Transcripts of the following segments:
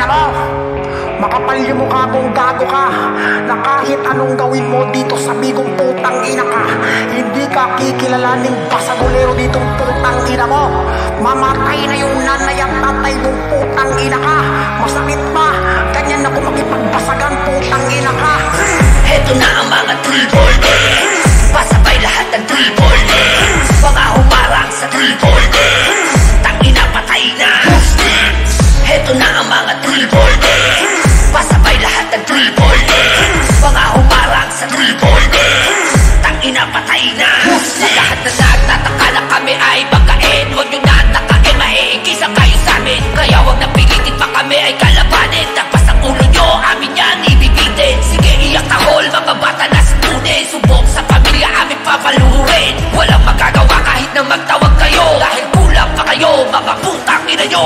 ina mo. Makapal yung mukha mong gago ka, na kahit anong gawin mo dito sa bigong putang ina ka, hindi ka kikilalaning basagulero ditong putang ina mo. Mamatay na yung nanay at tatay mong putang ina ka. Masakit pa, ganyan ako makipagbasagan putang ina ka. Heto na ang mga 3-pointers, pasabay lahat ng 3-pointers, mga humarang sa 3-pointers, tangina patay na. Heto na ang mga 3-pointers, pasabay lahat ng 3-pointers, mga humarang sa 3-pointers, tangina patay na. Sa lahat na nagtataka na kami ay bangkain, huwag nyo na takain, maiigisan kayo sa amin. Kaya huwag na pilitin pa kami ay kalabanin. Tapas ang ulo nyo, amin yan ibibitin. Sige iyak tahol, mga bata na sipunin. Subok sa pamilya amin papaluhurin. Walang magagawa kahit na magtawag kayo, dahil kulang pa kayo, mga putang ina nyo.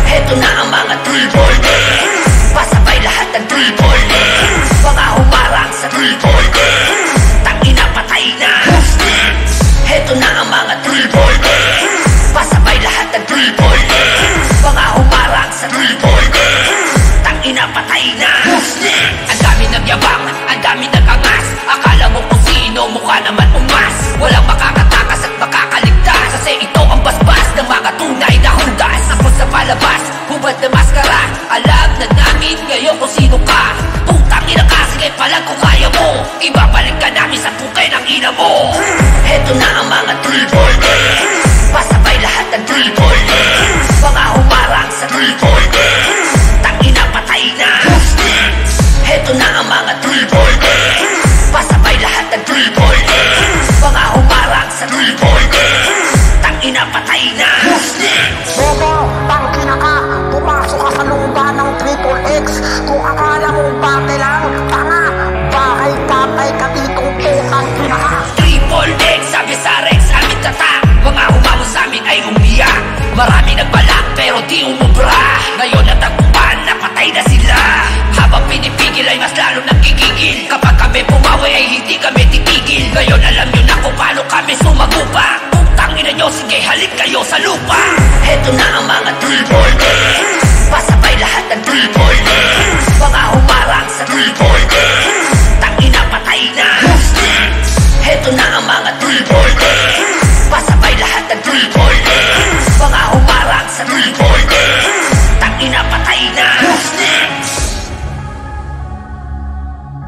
Heto na ang mga 3-pointers, pasabay lahat ng 3-pointers, mga humarang sa 3-pointers, tangina patay na. Heto na ang mga 3-pointers, pasabay lahat ng 3-pointers, mga humarang sa 3-pointers, tangina patay na. Ang dami nagyabang, ang dami nagangas, akala mo kung sino, mukha naman umas. Walang makakatakas at makakaligtas, kasi ito ang basbas ng mga tunay na hundas. Ako sa palabas, hubad na maskara, alam na namin ngayon kung sino ka. Putang ina ka, sige palang kung kaya mo, ibabalik ka namin sa pukay ng ina mo. Heto na ang mga 3-pointers, pasabay lahat ng 3-pointers, mga humarang sa 3-pointers, tangina patay na. Heto na ang mga 3-pointers, pasabay lahat ng 3-pointers, mga humarang sa 3-pointers, tangina patay na. Bobo, tangina ka, pumasok ka sa lungga ng Triple X. Kung akala mong bate lang, tanga, bahay kapay ka ditong putang ina ka. Triple X, sabi sa Rex, amin tata, mga humamo sa amin ay umiyak. Marami nagbalak pero di umubra, ngayon natagpuan, napatay na sila. Habang pinipigil ay mas lalo nagkikigil, kapag kami pumawi ay hindi kami titigil. Ngayon alam nyo na kung paano kami sumagupa. Putang ina nyo, sige halik kayo sa lupa. Heto na ang mga 3-pointers, pasabay lahat ng 3-pointers,